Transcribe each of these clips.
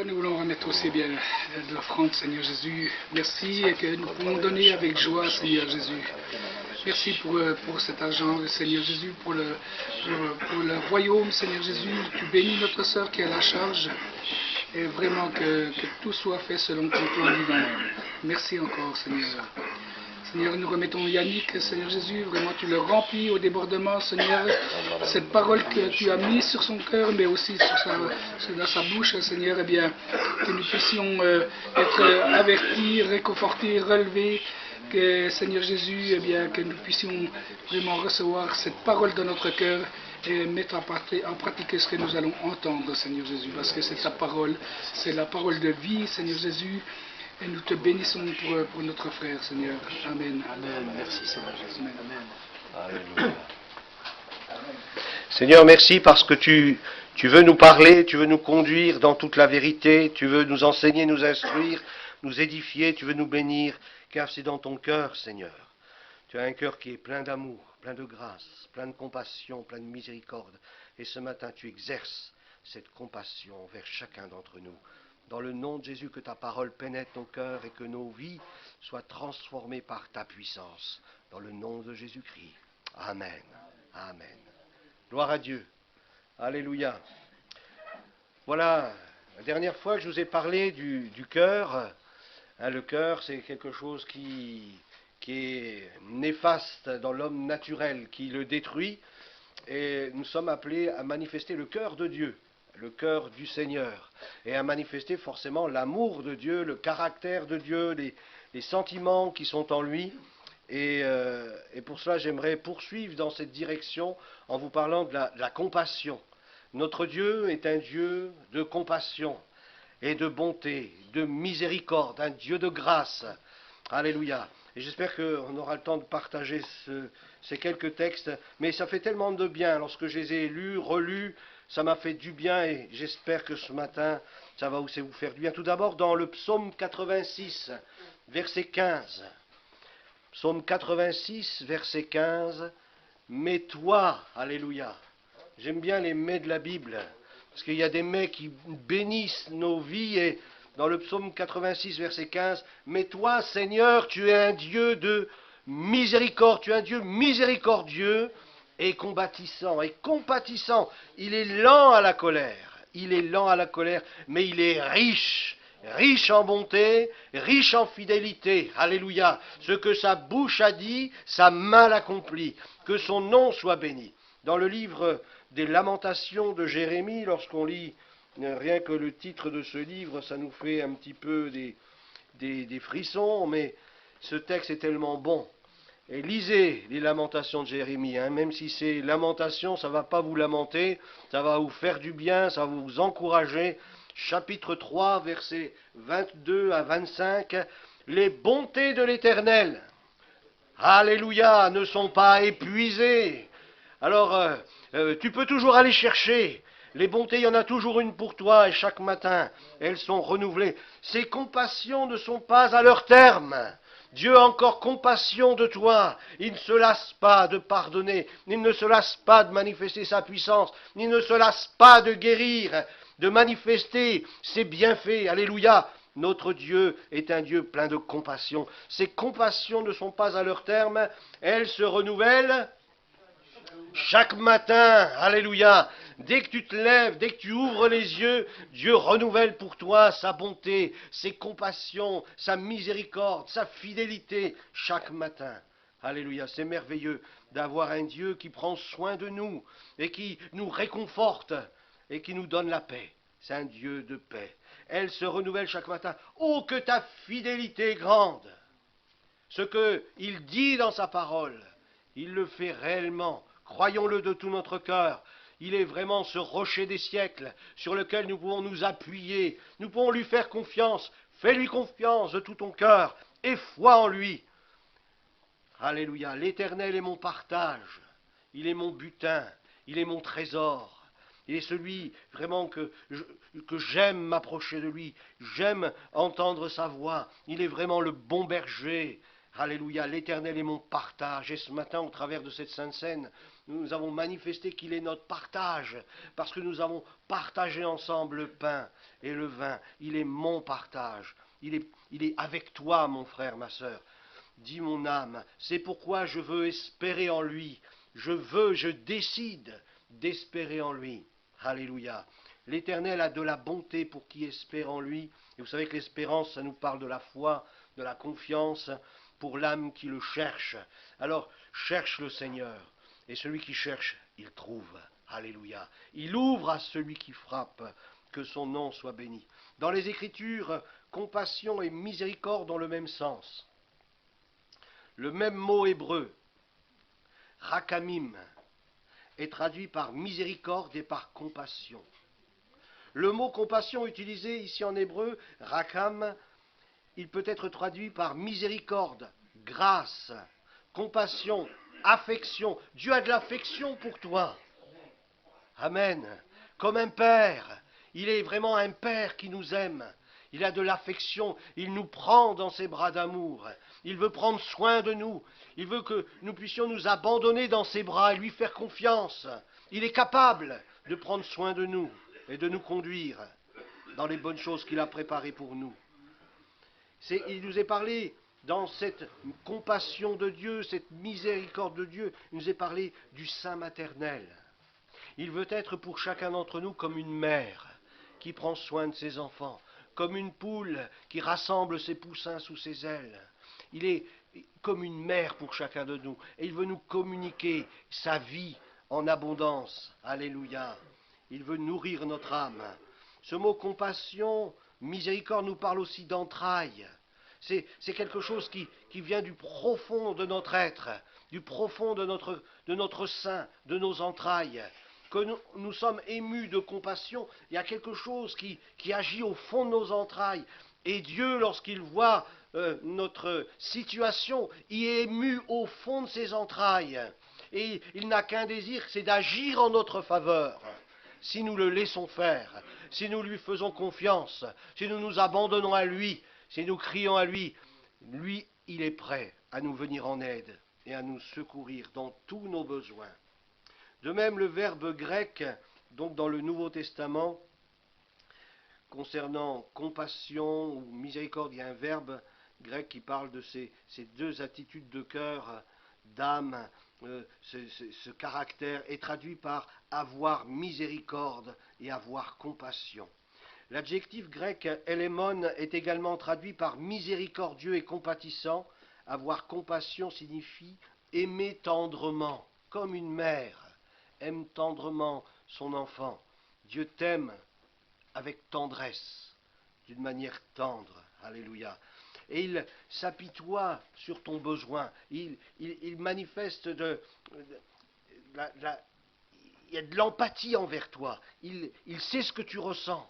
nous voulons remettre aussi bien de l'offrande, Seigneur Jésus. Merci et que nous pouvons donner avec joie, Seigneur Jésus. Merci pour cet argent, Seigneur Jésus, pour le royaume, Seigneur Jésus. Tu bénis notre sœur qui a la charge. Et vraiment que tout soit fait selon ton plan divin. Merci encore, Seigneur. Seigneur, nous remettons Yannick, Seigneur Jésus, vraiment tu le remplis au débordement, Seigneur, cette parole que tu as mise sur son cœur, mais aussi dans sa bouche, Seigneur, eh bien, que nous puissions être avertis, réconfortés, relevés, que, Seigneur Jésus, eh bien, que nous puissions vraiment recevoir cette parole dans notre cœur et mettre en pratique ce que nous allons entendre, Seigneur Jésus, parce que c'est ta parole, c'est la parole de vie, Seigneur Jésus. Et nous te bénissons pour notre frère, Seigneur. Amen. Amen. Merci, Seigneur Jésus. Amen. Alléluia. Seigneur, merci parce que tu veux nous parler, tu veux nous conduire dans toute la vérité, tu veux nous enseigner, nous instruire, nous édifier, tu veux nous bénir, car c'est dans ton cœur, Seigneur. Tu as un cœur qui est plein d'amour, plein de grâce, plein de compassion, plein de miséricorde. Et ce matin, tu exerces cette compassion envers chacun d'entre nous. Dans le nom de Jésus, que ta parole pénètre nos cœurs et que nos vies soient transformées par ta puissance. Dans le nom de Jésus-Christ. Amen. Amen. Gloire à Dieu. Alléluia. Voilà, la dernière fois que je vous ai parlé du cœur. Le cœur, c'est quelque chose qui est néfaste dans l'homme naturel, qui le détruit. Et nous sommes appelés à manifester le cœur de Dieu. Le cœur du Seigneur, et à manifester forcément l'amour de Dieu, le caractère de Dieu, les sentiments qui sont en lui. Et pour cela, j'aimerais poursuivre dans cette direction en vous parlant de la compassion. Notre Dieu est un Dieu de compassion et de bonté, de miséricorde, un Dieu de grâce. Alléluia. Et j'espère qu'on aura le temps de partager ces quelques textes, mais ça fait tellement de bien lorsque je les ai lus, relus. Ça m'a fait du bien et j'espère que ce matin, ça va aussi vous faire du bien. Tout d'abord, dans le psaume 86, verset 15. Psaume 86, verset 15. « Mais toi, alléluia ». J'aime bien les « mais » de la Bible, parce qu'il y a des « mais » qui bénissent nos vies. Et dans le psaume 86, verset 15, « Mais toi, Seigneur, tu es un Dieu de miséricorde, tu es un Dieu miséricordieux. » Et combattissant, et compatissant. Il est lent à la colère. Il est lent à la colère, mais il est riche. Riche en bonté, riche en fidélité. Alléluia. Ce que sa bouche a dit, sa main l'accomplit. Que son nom soit béni. Dans le livre des Lamentations de Jérémie, lorsqu'on lit rien que le titre de ce livre, ça nous fait un petit peu des frissons, mais ce texte est tellement bon. Et lisez les lamentations de Jérémie, même si c'est lamentation, ça ne va pas vous lamenter, ça va vous faire du bien, ça va vous encourager. Chapitre 3, versets 22 à 25, les bontés de l'Éternel, alléluia, ne sont pas épuisées. Alors, tu peux toujours aller chercher. Les bontés, il y en a toujours une pour toi, et chaque matin, elles sont renouvelées. Ces compassions ne sont pas à leur terme. Dieu a encore compassion de toi. Il ne se lasse pas de pardonner. Il ne se lasse pas de manifester sa puissance. Il ne se lasse pas de guérir, de manifester ses bienfaits. Alléluia. Notre Dieu est un Dieu plein de compassion. Ces compassions ne sont pas à leur terme. Elles se renouvellent chaque matin. Alléluia. Dès que tu te lèves, dès que tu ouvres les yeux, Dieu renouvelle pour toi sa bonté, ses compassions, sa miséricorde, sa fidélité chaque matin. Alléluia, c'est merveilleux d'avoir un Dieu qui prend soin de nous et qui nous réconforte et qui nous donne la paix. C'est un Dieu de paix. Elle se renouvelle chaque matin. Oh, que ta fidélité est grande! Ce qu'il dit dans sa parole, il le fait réellement. Croyons-le de tout notre cœur. Il est vraiment ce rocher des siècles sur lequel nous pouvons nous appuyer. Nous pouvons lui faire confiance. Fais-lui confiance de tout ton cœur et foi en lui. Alléluia. L'Éternel est mon partage. Il est mon butin. Il est mon trésor. Il est celui vraiment que j'aime m'approcher de lui. J'aime entendre sa voix. Il est vraiment le bon berger. Alléluia. L'Éternel est mon partage. Et ce matin, au travers de cette sainte scène, nous avons manifesté qu'il est notre partage, parce que nous avons partagé ensemble le pain et le vin. Il est mon partage. Il est avec toi, mon frère, ma sœur. Dis mon âme, c'est pourquoi je veux espérer en lui. Je décide d'espérer en lui. Alléluia. L'Éternel a de la bonté pour qui espère en lui. Et vous savez que l'espérance, ça nous parle de la foi, de la confiance, pour l'âme qui le cherche. Alors, cherche le Seigneur. Et celui qui cherche, il trouve. Alléluia. Il ouvre à celui qui frappe. Que son nom soit béni. Dans les Écritures, compassion et miséricorde ont le même sens. Le même mot hébreu, rakamim, est traduit par miséricorde et par compassion. Le mot compassion utilisé ici en hébreu, rakam, il peut être traduit par miséricorde, grâce, compassion, affection. Dieu a de l'affection pour toi. Amen. Comme un père. Il est vraiment un père qui nous aime. Il a de l'affection. Il nous prend dans ses bras d'amour. Il veut prendre soin de nous. Il veut que nous puissions nous abandonner dans ses bras et lui faire confiance. Il est capable de prendre soin de nous et de nous conduire dans les bonnes choses qu'il a préparées pour nous. Il nous est parlé dans cette compassion de Dieu, cette miséricorde de Dieu, il nous est parlé du sein maternel. Il veut être pour chacun d'entre nous comme une mère qui prend soin de ses enfants, comme une poule qui rassemble ses poussins sous ses ailes. Il est comme une mère pour chacun de nous. Et il veut nous communiquer sa vie en abondance. Alléluia. Il veut nourrir notre âme. Ce mot compassion, miséricorde nous parle aussi d'entrailles. C'est quelque chose qui vient du profond de notre être, du profond de notre sein, de nos entrailles. Que nous sommes émus de compassion, il y a quelque chose qui agit au fond de nos entrailles. Et Dieu, lorsqu'il voit notre situation, il est ému au fond de ses entrailles. Et il n'a qu'un désir, c'est d'agir en notre faveur. Si nous le laissons faire, si nous lui faisons confiance, si nous nous abandonnons à lui, si nous crions à lui, lui, il est prêt à nous venir en aide et à nous secourir dans tous nos besoins. De même, le verbe grec, donc dans le Nouveau Testament, concernant compassion ou miséricorde, il y a un verbe grec qui parle de ces deux attitudes de cœur, d'âme, ce caractère est traduit par avoir miséricorde et avoir compassion. L'adjectif grec élémon est également traduit par miséricordieux et compatissant. Avoir compassion signifie aimer tendrement, comme une mère aime tendrement son enfant. Dieu t'aime avec tendresse, d'une manière tendre. Alléluia. Et il s'apitoie sur ton besoin. Il manifeste il y a de l'empathie envers toi. Il sait ce que tu ressens.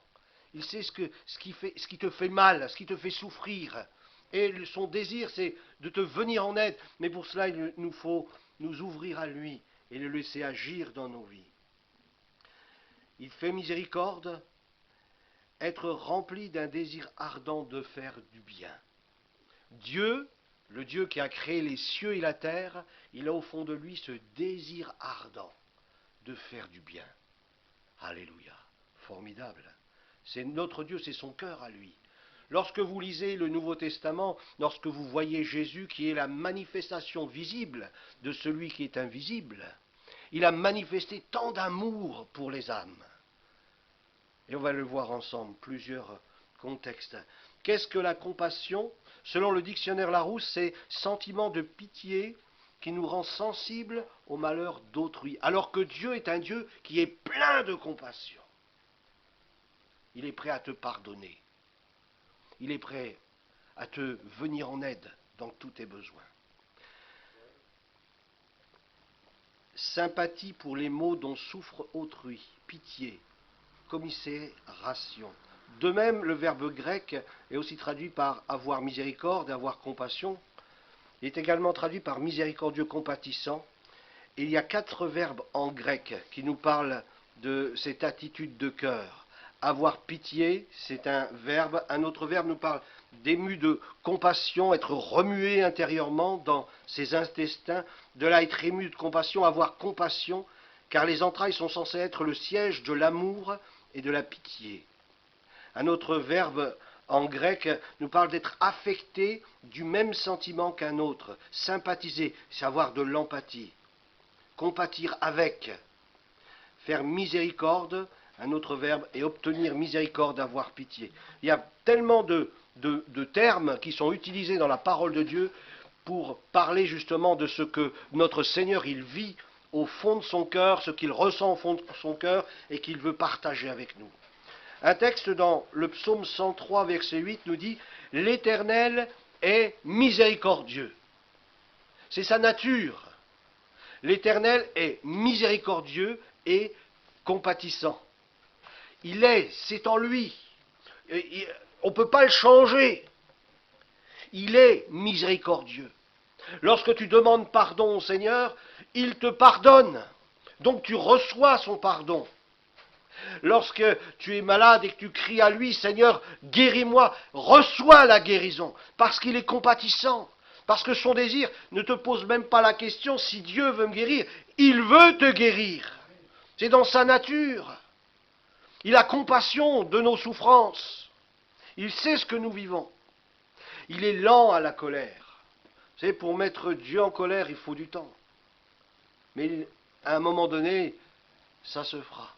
Il sait ce qui te fait mal, ce qui te fait souffrir. Et son désir, c'est de te venir en aide. Mais pour cela, il nous faut nous ouvrir à lui et le laisser agir dans nos vies. Il fait miséricorde, être rempli d'un désir ardent de faire du bien. Dieu, le Dieu qui a créé les cieux et la terre, il a au fond de lui ce désir ardent de faire du bien. Alléluia, formidable. C'est notre Dieu, c'est son cœur à lui. Lorsque vous lisez le Nouveau Testament, lorsque vous voyez Jésus qui est la manifestation visible de celui qui est invisible, il a manifesté tant d'amour pour les âmes. Et on va le voir ensemble, plusieurs contextes. Qu'est-ce que la compassion? Selon le dictionnaire Larousse, c'est sentiment de pitié qui nous rend sensibles au malheur d'autrui. Alors que Dieu est un Dieu qui est plein de compassion. Il est prêt à te pardonner. Il est prêt à te venir en aide dans tous tes besoins. Sympathie pour les maux dont souffre autrui. Pitié. Commisération. De même, le verbe grec est aussi traduit par avoir miséricorde, avoir compassion. Il est également traduit par miséricordieux, compatissant. Et il y a 4 verbes en grec qui nous parlent de cette attitude de cœur. Avoir pitié, c'est un verbe. Un autre verbe nous parle d'ému de compassion, être remué intérieurement dans ses intestins. De là, être ému de compassion, avoir compassion, car les entrailles sont censées être le siège de l'amour et de la pitié. Un autre verbe en grec nous parle d'être affecté du même sentiment qu'un autre. Sympathiser, c'est avoir de l'empathie. Compatir avec. Faire miséricorde, un autre verbe, et obtenir miséricorde, avoir pitié. Il y a tellement de termes qui sont utilisés dans la parole de Dieu pour parler justement de ce que notre Seigneur, il vit au fond de son cœur, ce qu'il ressent au fond de son cœur et qu'il veut partager avec nous. Un texte dans le psaume 103, verset 8, nous dit « L'Éternel est miséricordieux ». C'est sa nature. L'Éternel est miséricordieux et compatissant. C'est en lui. On ne peut pas le changer. Il est miséricordieux. Lorsque tu demandes pardon au Seigneur, il te pardonne. Donc tu reçois son pardon. Lorsque tu es malade et que tu cries à lui, Seigneur, guéris-moi, reçois la guérison, parce qu'il est compatissant. Parce que son désir ne te pose même pas la question si Dieu veut me guérir. Il veut te guérir. C'est dans sa nature. Il a compassion de nos souffrances. Il sait ce que nous vivons. Il est lent à la colère. Vous savez, pour mettre Dieu en colère, il faut du temps. Mais à un moment donné, ça se fera.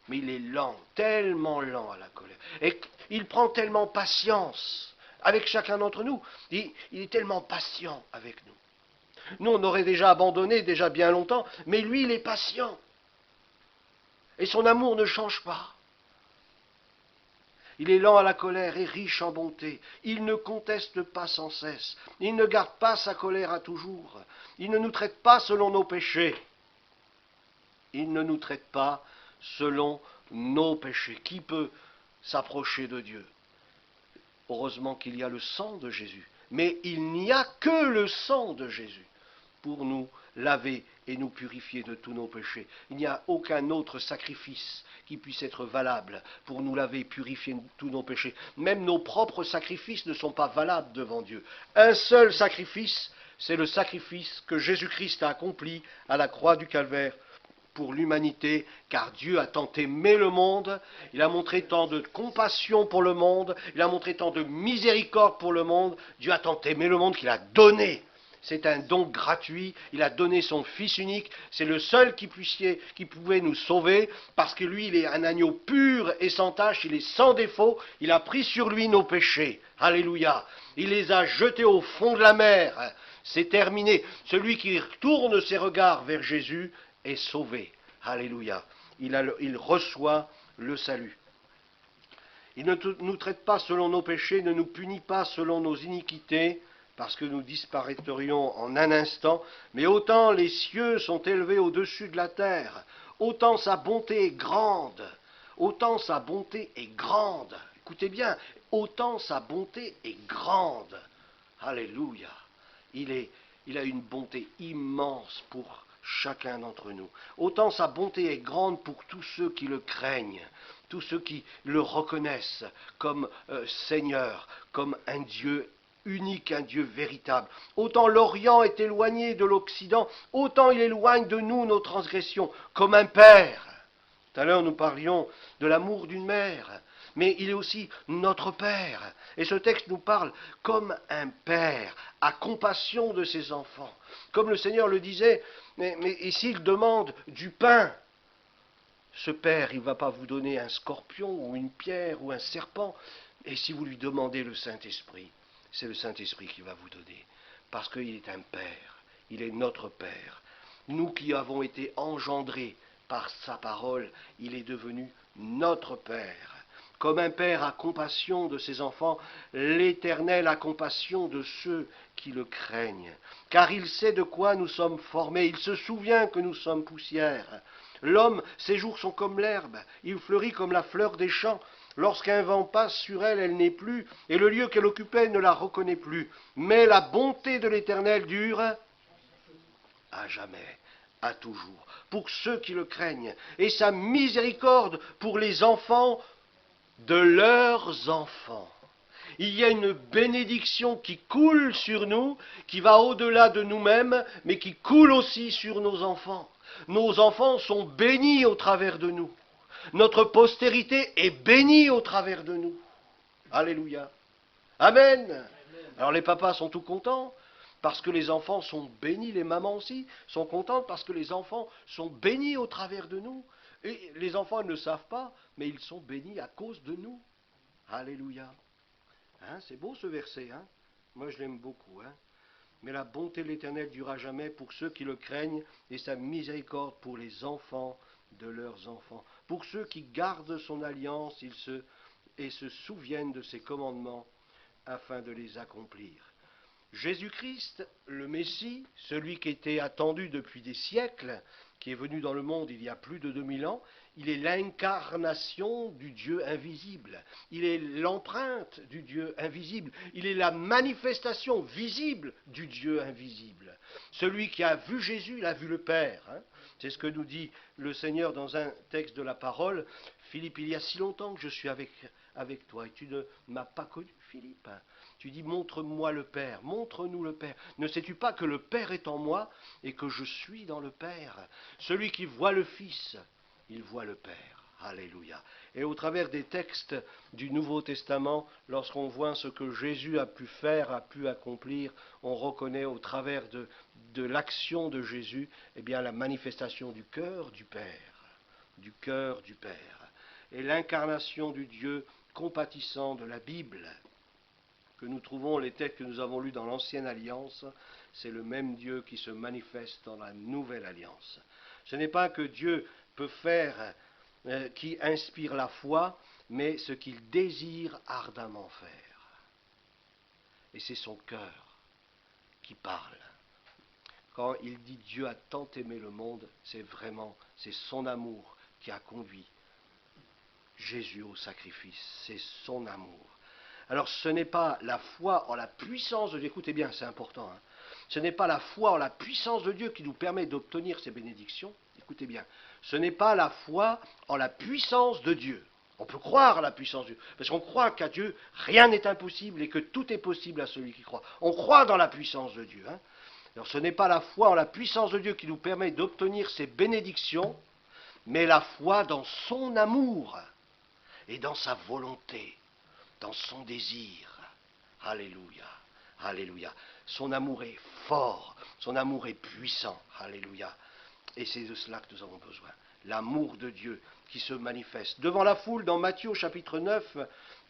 Mais il est lent, tellement lent à la colère. Et il prend tellement patience avec chacun d'entre nous. Il est tellement patient avec nous. Nous, on aurait déjà abandonné déjà bien longtemps, mais lui, il est patient. Et son amour ne change pas. Il est lent à la colère et riche en bonté. Il ne conteste pas sans cesse. Il ne garde pas sa colère à toujours. Il ne nous traite pas selon nos péchés. Il ne nous traite pas selon nos péchés. Qui peut s'approcher de Dieu? Heureusement qu'il y a le sang de Jésus. Mais il n'y a que le sang de Jésus pour nous laver et nous purifier de tous nos péchés. Il n'y a aucun autre sacrifice qui puisse être valable pour nous laver et purifier de tous nos péchés. Même nos propres sacrifices ne sont pas valables devant Dieu. Un seul sacrifice, c'est le sacrifice que Jésus-Christ a accompli à la croix du Calvaire pour l'humanité, car Dieu a tant aimé le monde, il a montré tant de compassion pour le monde, il a montré tant de miséricorde pour le monde, Dieu a tant aimé le monde qu'il a donné. C'est un don gratuit, il a donné son Fils unique, c'est le seul qui pouvait nous sauver, parce que lui, il est un agneau pur et sans tache, il est sans défaut, il a pris sur lui nos péchés, alléluia, il les a jetés au fond de la mer, c'est terminé. Celui qui tourne ses regards vers Jésus est sauvé, alléluia, il reçoit le salut. Il ne nous traite pas selon nos péchés, ne nous punit pas selon nos iniquités, parce que nous disparaîtrions en un instant, mais autant les cieux sont élevés au-dessus de la terre, autant sa bonté est grande, autant sa bonté est grande. Écoutez bien, autant sa bonté est grande. Alléluia. Il a une bonté immense pour chacun d'entre nous. Autant sa bonté est grande pour tous ceux qui le craignent, tous ceux qui le reconnaissent comme Seigneur, comme un Dieu unique, un Dieu véritable. Autant l'Orient est éloigné de l'Occident, autant il éloigne de nous nos transgressions, comme un père. Tout à l'heure, nous parlions de l'amour d'une mère, mais il est aussi notre Père. Et ce texte nous parle comme un père, a compassion de ses enfants. Comme le Seigneur le disait, mais ici il demande du pain. Ce père, il ne va pas vous donner un scorpion ou une pierre ou un serpent. Et si vous lui demandez le Saint-Esprit, c'est le Saint-Esprit qui va vous donner. Parce qu'il est un Père. Il est notre Père. Nous qui avons été engendrés par sa parole, il est devenu notre Père. Comme un Père a compassion de ses enfants, l'Éternel a compassion de ceux qui le craignent. Car il sait de quoi nous sommes formés. Il se souvient que nous sommes poussière. L'homme, ses jours sont comme l'herbe. Il fleurit comme la fleur des champs. Lorsqu'un vent passe sur elle, elle n'est plus, et le lieu qu'elle occupait ne la reconnaît plus. Mais la bonté de l'Éternel dure à jamais. à toujours, pour ceux qui le craignent, et sa miséricorde pour les enfants de leurs enfants. Il y a une bénédiction qui coule sur nous, qui va au-delà de nous-mêmes, mais qui coule aussi sur nos enfants. Nos enfants sont bénis au travers de nous. Notre postérité est bénie au travers de nous. Alléluia. Amen. Alors les papas sont tout contents parce que les enfants sont bénis, les mamans aussi sont contentes parce que les enfants sont bénis au travers de nous. Et les enfants ne le savent pas, mais ils sont bénis à cause de nous. Alléluia. Hein, c'est beau ce verset, hein? Moi je l'aime beaucoup. Hein? Mais la bonté de l'Éternel durera jamais pour ceux qui le craignent et sa miséricorde pour les enfants de leurs enfants. Pour ceux qui gardent son alliance et se souviennent de ses commandements afin de les accomplir. Jésus-Christ, le Messie, celui qui était attendu depuis des siècles, qui est venu dans le monde il y a plus de 2000 ans, il est l'incarnation du Dieu invisible. Il est l'empreinte du Dieu invisible. Il est la manifestation visible du Dieu invisible. Celui qui a vu Jésus, il a vu le Père. Hein. C'est ce que nous dit le Seigneur dans un texte de la parole. Philippe, il y a si longtemps que je suis avec toi et tu ne m'as pas connu, Philippe. Tu dis, montre-moi le Père, montre-nous le Père. Ne sais-tu pas que le Père est en moi et que je suis dans le Père? Celui qui voit le Fils, il voit le Père. Alléluia. Et au travers des textes du Nouveau Testament, lorsqu'on voit ce que Jésus a pu faire, a pu accomplir, on reconnaît au travers de l'action de Jésus, eh bien, la manifestation du cœur du Père. Du cœur du Père. Et l'incarnation du Dieu compatissant de la Bible, que nous trouvons, les textes que nous avons lus dans l'Ancienne Alliance, c'est le même Dieu qui se manifeste dans la Nouvelle Alliance. Ce n'est pas que Dieu peut faire, qui inspire la foi, mais ce qu'il désire ardemment faire. Et c'est son cœur qui parle. Quand il dit Dieu a tant aimé le monde, c'est son amour qui a conduit Jésus au sacrifice, c'est son amour. Alors ce n'est pas la foi en la puissance de Dieu, écoutez bien, c'est important, hein. Ce n'est pas la foi en la puissance de Dieu qui nous permet d'obtenir ces bénédictions, écoutez bien, ce n'est pas la foi en la puissance de Dieu. On peut croire à la puissance de Dieu, parce qu'on croit qu'à Dieu, rien n'est impossible et que tout est possible à celui qui croit. On croit dans la puissance de Dieu. Hein. Alors ce n'est pas la foi en la puissance de Dieu qui nous permet d'obtenir ces bénédictions, mais la foi dans son amour et dans sa volonté, dans son désir. Alléluia, alléluia. Son amour est fort, son amour est puissant. Alléluia. Et c'est de cela que nous avons besoin. L'amour de Dieu qui se manifeste. Devant la foule, dans Matthieu chapitre 9,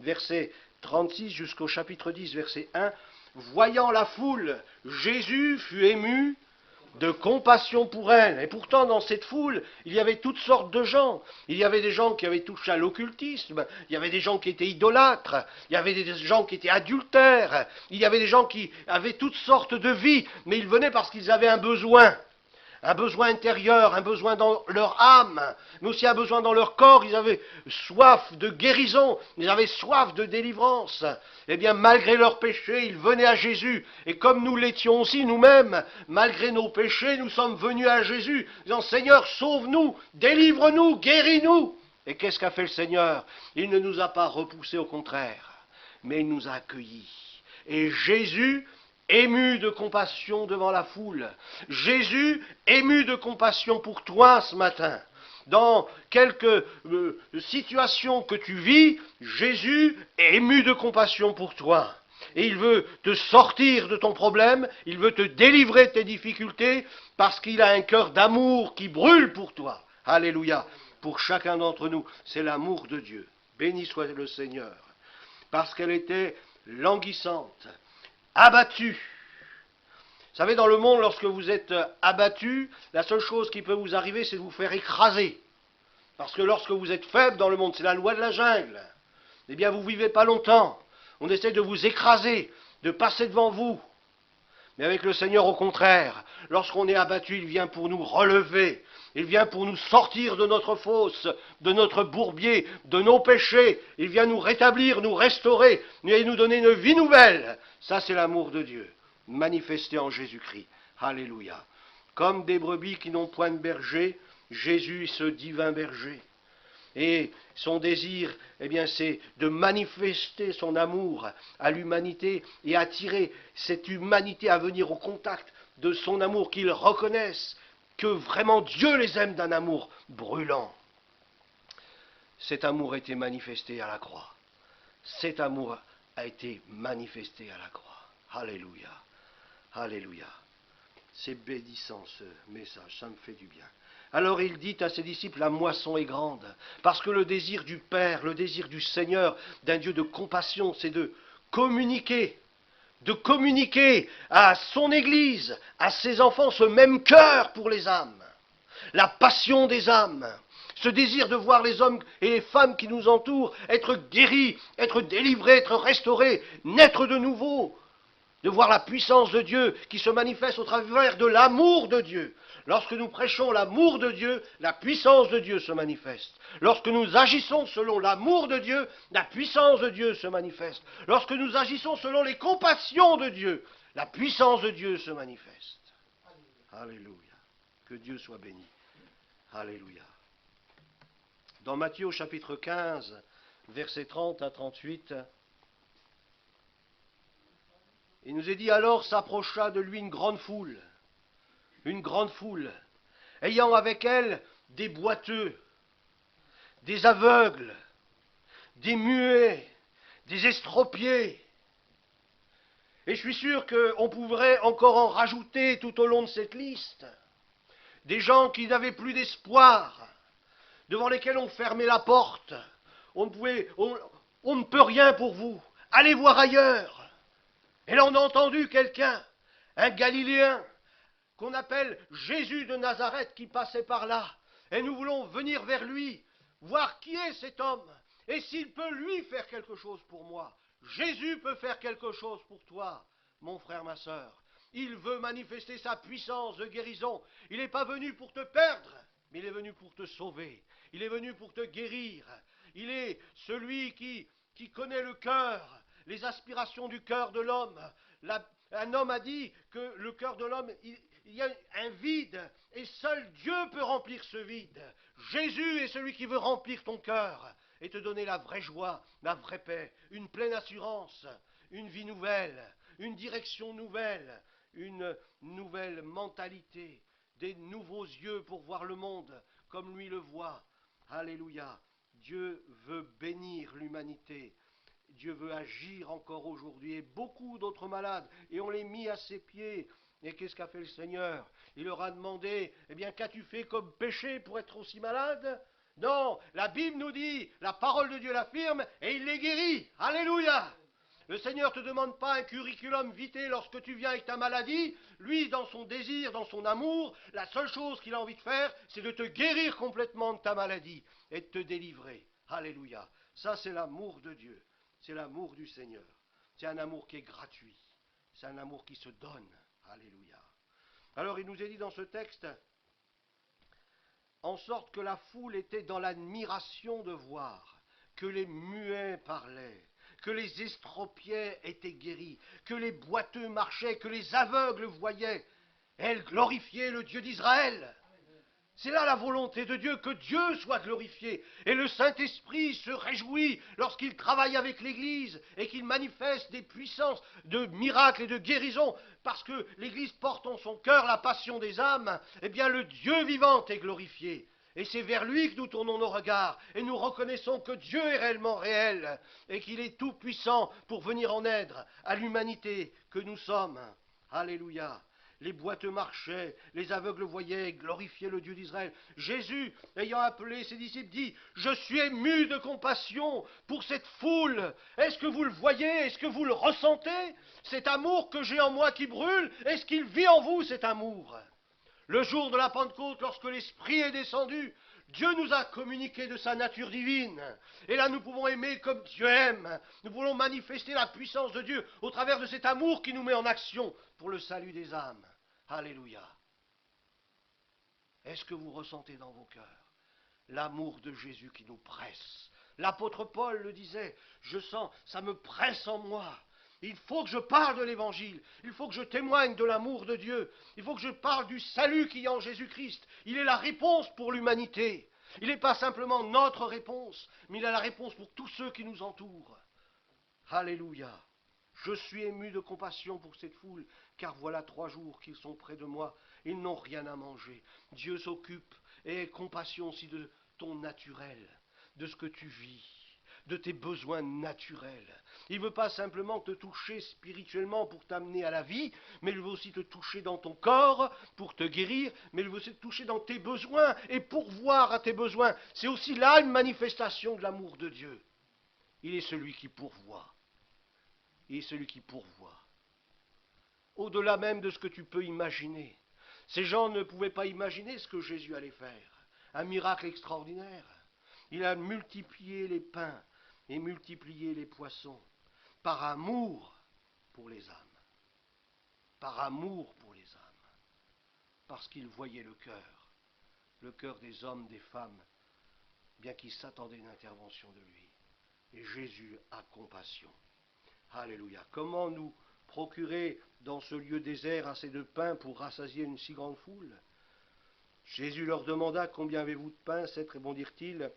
verset 36 jusqu'au chapitre 10, verset 1, voyant la foule, Jésus fut ému de compassion pour elle. Et pourtant, dans cette foule, il y avait toutes sortes de gens. Il y avait des gens qui avaient touché à l'occultisme, il y avait des gens qui étaient idolâtres, il y avait des gens qui étaient adultères, il y avait des gens qui avaient toutes sortes de vies, mais ils venaient parce qu'ils avaient un besoin intérieur, un besoin dans leur âme, mais aussi un besoin dans leur corps. Ils avaient soif de guérison, ils avaient soif de délivrance. Eh bien, malgré leurs péchés, ils venaient à Jésus. Et comme nous l'étions aussi nous-mêmes, malgré nos péchés, nous sommes venus à Jésus, disant, Seigneur, sauve-nous, délivre-nous, guéris-nous. Et qu'est-ce qu'a fait le Seigneur? Il ne nous a pas repoussés, au contraire, mais il nous a accueillis. Et Jésus, ému de compassion devant la foule. Jésus, ému de compassion pour toi ce matin. Dans quelques situations que tu vis, Jésus est ému de compassion pour toi. Et il veut te sortir de ton problème, il veut te délivrer de tes difficultés, parce qu'il a un cœur d'amour qui brûle pour toi. Alléluia. Pour chacun d'entre nous, c'est l'amour de Dieu. Béni soit le Seigneur. Parce qu'elle était languissante, abattu. Vous savez, dans le monde, lorsque vous êtes abattu, la seule chose qui peut vous arriver, c'est de vous faire écraser. Parce que lorsque vous êtes faible dans le monde, c'est la loi de la jungle. Eh bien, vous ne vivez pas longtemps. On essaie de vous écraser, de passer devant vous. Mais avec le Seigneur, au contraire, lorsqu'on est abattu, il vient pour nous relever. Il vient pour nous sortir de notre fosse, de notre bourbier, de nos péchés. Il vient nous rétablir, nous restaurer, et nous donner une vie nouvelle. Ça, c'est l'amour de Dieu, manifesté en Jésus-Christ. Alléluia. Comme des brebis qui n'ont point de berger, Jésus est ce divin berger. Et son désir, eh bien, c'est de manifester son amour à l'humanité et attirer cette humanité à venir au contact de son amour, qu'ils reconnaissent que vraiment Dieu les aime d'un amour brûlant. Cet amour a été manifesté à la croix. Cet amour a été manifesté à la croix. Alléluia. Alléluia. C'est bénissant ce message, ça me fait du bien. Alors il dit à ses disciples, la moisson est grande, parce que le désir du Père, le désir du Seigneur, d'un Dieu de compassion, c'est de communiquer à son Église, à ses enfants, ce même cœur pour les âmes, la passion des âmes, ce désir de voir les hommes et les femmes qui nous entourent être guéris, être délivrés, être restaurés, naître de nouveau, de voir la puissance de Dieu qui se manifeste au travers de l'amour de Dieu. Lorsque nous prêchons l'amour de Dieu, la puissance de Dieu se manifeste. Lorsque nous agissons selon l'amour de Dieu, la puissance de Dieu se manifeste. Lorsque nous agissons selon les compassions de Dieu, la puissance de Dieu se manifeste. Alléluia. Que Dieu soit béni. Alléluia. Dans Matthieu au chapitre 15, versets 30 à 38, il nous est dit, alors s'approcha de lui une grande foule, ayant avec elle des boiteux, des aveugles, des muets, des estropiés. Et je suis sûr qu'on pourrait encore en rajouter tout au long de cette liste. Des gens qui n'avaient plus d'espoir, devant lesquels on fermait la porte. On ne peut rien pour vous. Allez voir ailleurs. Et là, on a entendu quelqu'un, un Galiléen, qu'on appelle Jésus de Nazareth, qui passait par là. Et nous voulons venir vers lui, voir qui est cet homme, et s'il peut lui faire quelque chose pour moi. Jésus peut faire quelque chose pour toi, mon frère, ma sœur. Il veut manifester sa puissance de guérison. Il n'est pas venu pour te perdre, mais il est venu pour te sauver. Il est venu pour te guérir. Il est celui qui connaît le cœur, les aspirations du cœur de l'homme. Un homme a dit que le cœur de l'homme, il y a un vide, et seul Dieu peut remplir ce vide. Jésus est celui qui veut remplir ton cœur et te donner la vraie joie, la vraie paix, une pleine assurance, une vie nouvelle, une direction nouvelle, une nouvelle mentalité, des nouveaux yeux pour voir le monde comme lui le voit. Alléluia. Dieu veut bénir l'humanité. Dieu veut agir encore aujourd'hui, et beaucoup d'autres malades, et on les mis à ses pieds. Et qu'est-ce qu'a fait le Seigneur? Il leur a demandé, eh bien, qu'as-tu fait comme péché pour être aussi malade? Non, la Bible nous dit, la parole de Dieu l'affirme, et il les guérit. Alléluia! Le Seigneur ne te demande pas un curriculum vitae lorsque tu viens avec ta maladie. Lui, dans son désir, dans son amour, la seule chose qu'il a envie de faire, c'est de te guérir complètement de ta maladie et de te délivrer. Alléluia! Ça, c'est l'amour de Dieu. C'est l'amour du Seigneur. C'est un amour qui est gratuit. C'est un amour qui se donne. Alléluia. Alors il nous est dit dans ce texte, en sorte que la foule était dans l'admiration de voir que les muets parlaient, que les estropiés étaient guéris, que les boiteux marchaient, que les aveugles voyaient. Elle glorifiait le Dieu d'Israël. C'est là la volonté de Dieu, que Dieu soit glorifié. Et le Saint-Esprit se réjouit lorsqu'il travaille avec l'Église et qu'il manifeste des puissances de miracles et de guérison. Parce que l'Église porte en son cœur la passion des âmes, eh bien le Dieu vivant est glorifié. Et c'est vers lui que nous tournons nos regards. Et nous reconnaissons que Dieu est réellement réel et qu'il est tout puissant pour venir en aide à l'humanité que nous sommes. Alléluia. Les boiteux marchaient, les aveugles voyaient, glorifiaient le Dieu d'Israël. Jésus, ayant appelé ses disciples, dit, « Je suis ému de compassion pour cette foule. Est-ce que vous le voyez? Est-ce que vous le ressentez? Cet amour que j'ai en moi qui brûle, est-ce qu'il vit en vous, cet amour? » Le jour de la Pentecôte, lorsque l'Esprit est descendu, Dieu nous a communiqué de sa nature divine. Et là, nous pouvons aimer comme Dieu aime. Nous voulons manifester la puissance de Dieu au travers de cet amour qui nous met en action pour le salut des âmes. Alléluia. Est-ce que vous ressentez dans vos cœurs l'amour de Jésus qui nous presse? L'apôtre Paul le disait, je sens, ça me presse en moi. Il faut que je parle de l'Évangile. Il faut que je témoigne de l'amour de Dieu. Il faut que je parle du salut qui est en Jésus-Christ. Il est la réponse pour l'humanité. Il n'est pas simplement notre réponse, mais il est la réponse pour tous ceux qui nous entourent. Alléluia. Je suis ému de compassion pour cette foule, car voilà 3 jours qu'ils sont près de moi. Ils n'ont rien à manger. Dieu s'occupe et ait compassion aussi de ton naturel, de ce que tu vis, de tes besoins naturels. Il ne veut pas simplement te toucher spirituellement pour t'amener à la vie, mais il veut aussi te toucher dans ton corps pour te guérir, mais il veut aussi te toucher dans tes besoins et pourvoir à tes besoins. C'est aussi là une manifestation de l'amour de Dieu. Il est celui qui pourvoit. Il est celui qui pourvoit. Au-delà même de ce que tu peux imaginer. Ces gens ne pouvaient pas imaginer ce que Jésus allait faire. Un miracle extraordinaire. Il a multiplié les pains et multiplié les poissons par amour pour les âmes. Par amour pour les âmes. Parce qu'il voyait le cœur des hommes, des femmes, bien qu'ils s'attendaient à une intervention de lui. Et Jésus a compassion. Alléluia. Comment nous procurer dans ce lieu désert assez de pain pour rassasier une si grande foule? Jésus leur demanda: combien avez-vous de pain? 7, répondirent-ils,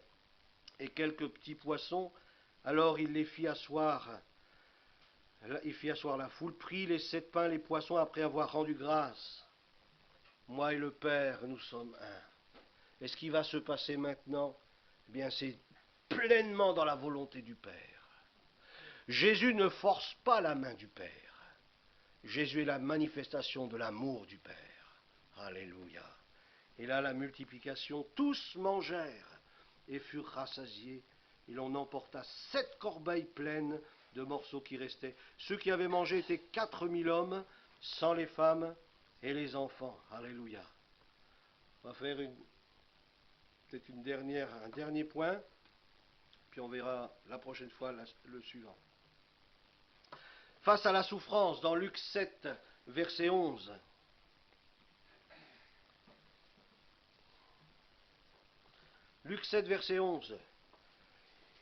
et quelques petits poissons. Alors il les fit asseoir. Il fit asseoir la foule, prit les 7 pains, les poissons, après avoir rendu grâce. Moi et le Père, nous sommes un. Et ce qui va se passer maintenant, eh bien, c'est pleinement dans la volonté du Père. Jésus ne force pas la main du Père. Jésus est la manifestation de l'amour du Père. Alléluia. Et là, la multiplication, tous mangèrent et furent rassasiés. Et l'on emporta 7 corbeilles pleines de morceaux qui restaient. Ceux qui avaient mangé étaient 4000 hommes, sans les femmes et les enfants. Alléluia. On va faire peut-être un dernier point, puis on verra la prochaine fois le suivant. Face à la souffrance, dans Luc 7, verset 11. Luc 7, verset 11.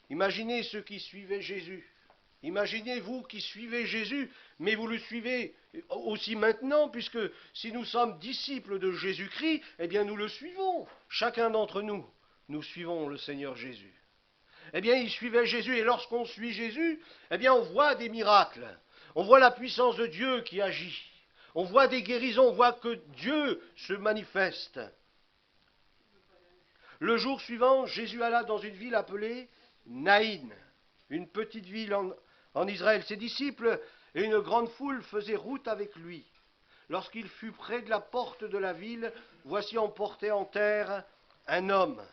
Imaginez ceux qui suivaient Jésus. Imaginez vous qui suivez Jésus, mais vous le suivez aussi maintenant, puisque si nous sommes disciples de Jésus-Christ, eh bien nous le suivons. Chacun d'entre nous, nous suivons le Seigneur Jésus. Eh bien, ils suivaient Jésus, et lorsqu'on suit Jésus, eh bien on voit des miracles. On voit la puissance de Dieu qui agit. On voit des guérisons, on voit que Dieu se manifeste. Le jour suivant, Jésus alla dans une ville appelée Naïn, une petite ville en Israël. Ses disciples et une grande foule faisaient route avec lui. Lorsqu'il fut près de la porte de la ville, voici on portait en terre un homme,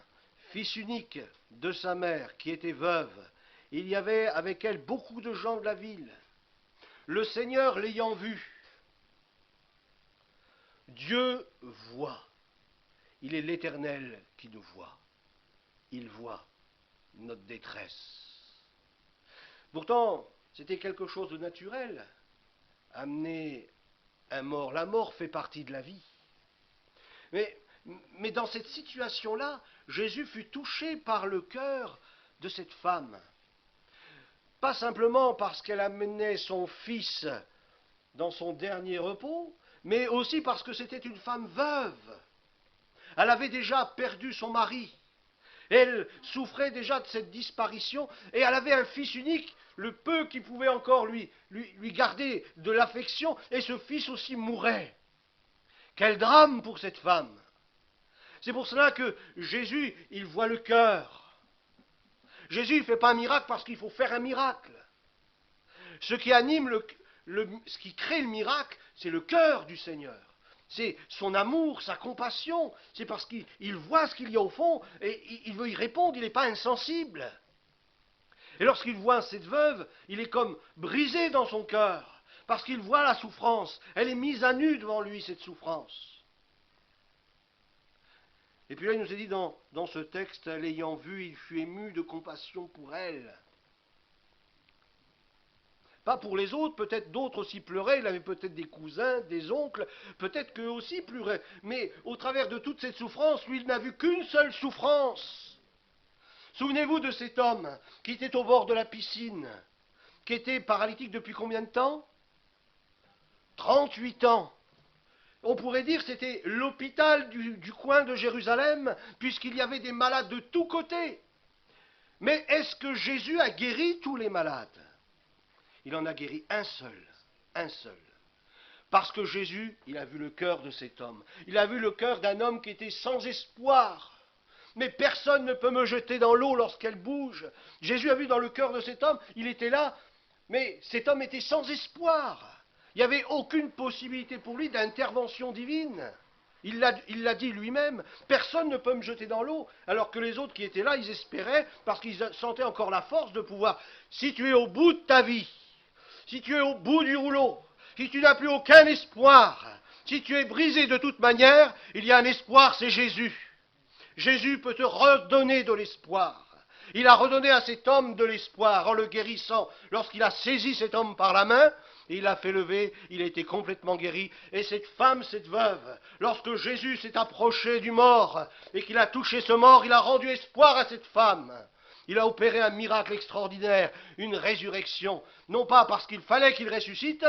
fils unique de sa mère, qui était veuve. Il y avait avec elle beaucoup de gens de la ville. Le Seigneur l'ayant vu, Dieu voit. Il est l'Éternel qui nous voit. Il voit notre détresse. Pourtant, c'était quelque chose de naturel. Amener un mort. La mort fait partie de la vie. Mais dans cette situation-là, Jésus fut touché par le cœur de cette femme. Pas simplement parce qu'elle amenait son fils dans son dernier repos, mais aussi parce que c'était une femme veuve. Elle avait déjà perdu son mari. Elle souffrait déjà de cette disparition et elle avait un fils unique, le peu qui pouvait encore lui garder de l'affection, et ce fils aussi mourait. Quel drame pour cette femme! C'est pour cela que Jésus, il voit le cœur. Jésus ne fait pas un miracle parce qu'il faut faire un miracle. Ce qui anime, ce qui crée le miracle, c'est le cœur du Seigneur. C'est son amour, sa compassion. C'est parce qu'il voit ce qu'il y a au fond et il veut y répondre, il n'est pas insensible. Et lorsqu'il voit cette veuve, il est comme brisé dans son cœur, parce qu'il voit la souffrance. Elle est mise à nu devant lui, cette souffrance. Et puis là, il nous est dit dans ce texte, l'ayant vue, il fut ému de compassion pour elle. Pas pour les autres, peut-être d'autres aussi pleuraient, il avait peut-être des cousins, des oncles, peut-être qu'eux aussi pleuraient. Mais au travers de toute cette souffrance, lui, il n'a vu qu'une seule souffrance. Souvenez-vous de cet homme qui était au bord de la piscine, qui était paralytique depuis combien de temps? 38 ans. On pourrait dire que c'était l'hôpital du coin de Jérusalem, puisqu'il y avait des malades de tous côtés. Mais est-ce que Jésus a guéri tous les malades? Il en a guéri un seul, un seul. Parce que Jésus, il a vu le cœur de cet homme. Il a vu le cœur d'un homme qui était sans espoir. Mais personne ne peut me jeter dans l'eau lorsqu'elle bouge. Jésus a vu dans le cœur de cet homme, il était là, mais cet homme était sans espoir. Il n'y avait aucune possibilité pour lui d'intervention divine. Il l'a dit lui-même, personne ne peut me jeter dans l'eau, alors que les autres qui étaient là, ils espéraient, parce qu'ils sentaient encore la force de pouvoir, si tu es au bout de ta vie, si tu es au bout du rouleau, si tu n'as plus aucun espoir, si tu es brisé de toute manière, il y a un espoir, c'est Jésus. Jésus peut te redonner de l'espoir. Il a redonné à cet homme de l'espoir en le guérissant. Lorsqu'il a saisi cet homme par la main, il l'a fait lever, il a été complètement guéri. Et cette femme, cette veuve, lorsque Jésus s'est approché du mort et qu'il a touché ce mort, il a rendu espoir à cette femme. Il a opéré un miracle extraordinaire, une résurrection, non pas parce qu'il fallait qu'il ressuscite,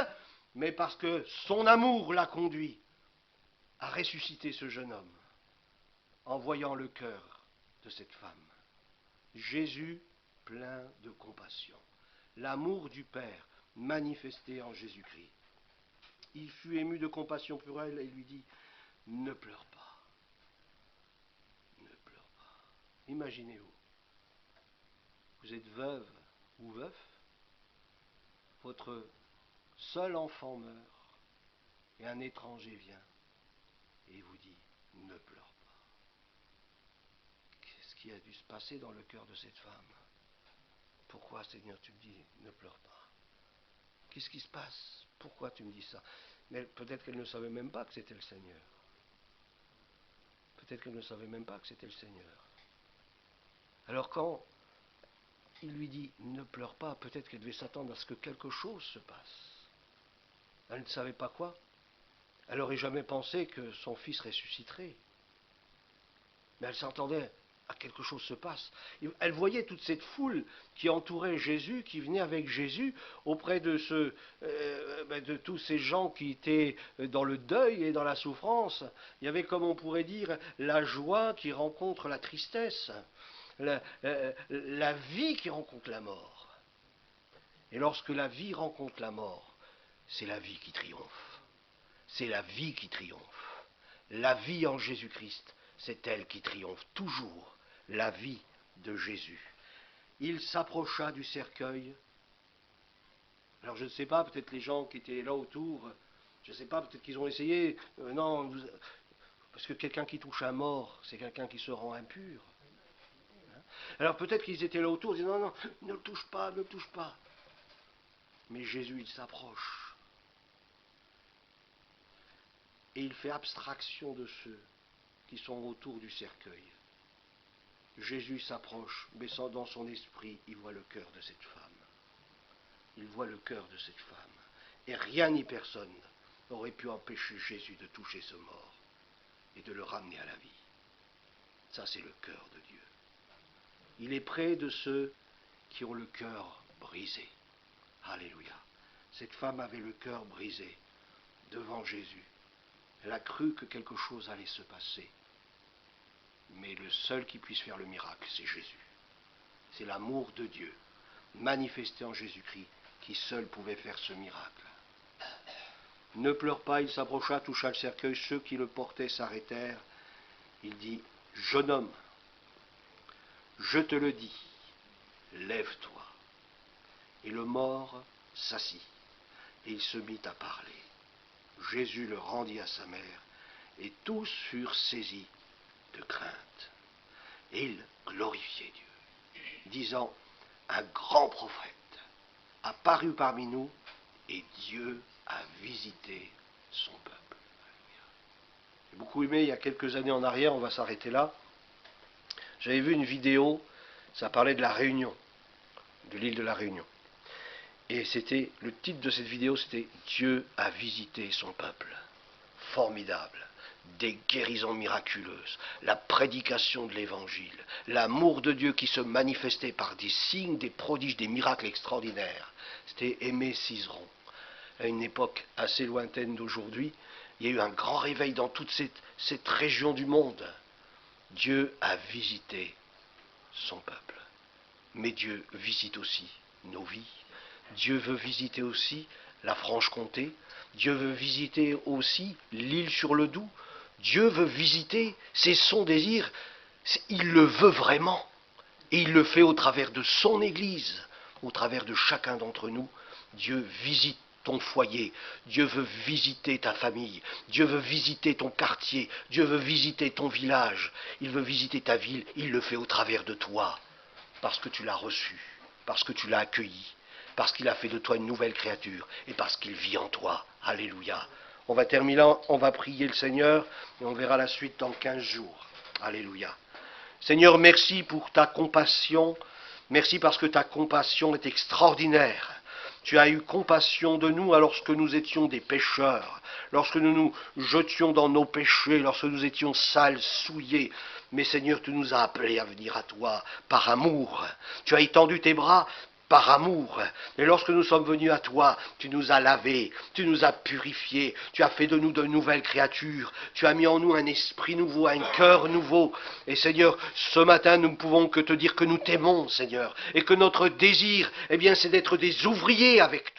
mais parce que son amour l'a conduit à ressusciter ce jeune homme en voyant le cœur de cette femme. Jésus plein de compassion, l'amour du Père manifesté en Jésus-Christ. Il fut ému de compassion pour elle et lui dit, ne pleure pas, ne pleure pas. Imaginez-vous, vous êtes veuve ou veuf, votre seul enfant meurt et un étranger vient et vous dit, ne pleure pas. Qu'est-ce qui a dû se passer dans le cœur de cette femme? Pourquoi, Seigneur, tu me dis, ne pleure pas? Qu'est-ce qui se passe? Pourquoi tu me dis ça? Mais peut-être qu'elle ne savait même pas que c'était le Seigneur. Peut-être qu'elle ne savait même pas que c'était le Seigneur. Alors quand il lui dit, ne pleure pas, peut-être qu'elle devait s'attendre à ce que quelque chose se passe. Elle ne savait pas quoi. Elle n'aurait jamais pensé que son fils ressusciterait. Mais elle s'attendait à quelque chose se passe. Elle voyait toute cette foule qui entourait Jésus, qui venait avec Jésus auprès de tous ces gens qui étaient dans le deuil et dans la souffrance. Il y avait, comme on pourrait dire, la joie qui rencontre la tristesse, la vie qui rencontre la mort. Et lorsque la vie rencontre la mort, c'est la vie qui triomphe. C'est la vie qui triomphe. La vie en Jésus-Christ, c'est elle qui triomphe toujours. La vie de Jésus. Il s'approcha du cercueil. Alors je ne sais pas, peut-être les gens qui étaient là autour, je ne sais pas, peut-être qu'ils ont essayé, non, parce que quelqu'un qui touche un mort, c'est quelqu'un qui se rend impur. Alors peut-être qu'ils étaient là autour, ils disaient, non, non, ne le touche pas, ne le touche pas. Mais Jésus, il s'approche. Et il fait abstraction de ceux qui sont autour du cercueil. Jésus s'approche, mais dans son esprit, il voit le cœur de cette femme. Il voit le cœur de cette femme. Et rien ni personne n'aurait pu empêcher Jésus de toucher ce mort et de le ramener à la vie. Ça, c'est le cœur de Dieu. Il est près de ceux qui ont le cœur brisé. Alléluia. Cette femme avait le cœur brisé devant Jésus. Elle a cru que quelque chose allait se passer. Mais le seul qui puisse faire le miracle, c'est Jésus. C'est l'amour de Dieu, manifesté en Jésus-Christ, qui seul pouvait faire ce miracle. Ne pleure pas, il s'approcha, toucha le cercueil, ceux qui le portaient s'arrêtèrent. Il dit, jeune homme, je te le dis, lève-toi. Et le mort s'assit, et il se mit à parler. Jésus le rendit à sa mère, et tous furent saisis de crainte. Et ils glorifiaient Dieu, disant, un grand prophète a paru parmi nous, et Dieu a visité son peuple. J'ai beaucoup aimé, il y a quelques années en arrière, on va s'arrêter là, j'avais vu une vidéo, ça parlait de la Réunion, de l'île de la Réunion. Et c'était, le titre de cette vidéo, c'était « Dieu a visité son peuple ». Formidable. des guérisons miraculeuses, la prédication de l'Évangile, l'amour de Dieu qui se manifestait par des signes, des prodiges, des miracles extraordinaires. C'était Aimé Cizeron. À une époque assez lointaine d'aujourd'hui, il y a eu un grand réveil dans toute cette région du monde. Dieu a visité son peuple. Mais Dieu visite aussi nos vies. Dieu veut visiter aussi la Franche-Comté. Dieu veut visiter aussi l'Île-sur-le-Doubs. Dieu veut visiter, c'est son désir. Il le veut vraiment. Et il le fait au travers de son Église, au travers de chacun d'entre nous. Dieu visite ton foyer, Dieu veut visiter ta famille, Dieu veut visiter ton quartier, Dieu veut visiter ton village, il veut visiter ta ville, il le fait au travers de toi, parce que tu l'as reçu, parce que tu l'as accueilli, parce qu'il a fait de toi une nouvelle créature, et parce qu'il vit en toi. Alléluia. On va terminer, on va prier le Seigneur, et on verra la suite dans 15 jours. Alléluia. Seigneur, merci pour ta compassion, merci parce que ta compassion est extraordinaire. Tu as eu compassion de nous lorsque nous étions des pécheurs, lorsque nous nous jetions dans nos péchés, lorsque nous étions sales, souillés. Mais Seigneur, tu nous as appelés à venir à toi par amour. Tu as étendu tes bras par amour. Et lorsque nous sommes venus à toi, tu nous as lavés, tu nous as purifiés, tu as fait de nous de nouvelles créatures, tu as mis en nous un esprit nouveau, un cœur nouveau. Et Seigneur, ce matin, nous ne pouvons que te dire que nous t'aimons, Seigneur, et que notre désir, eh bien, c'est d'être des ouvriers avec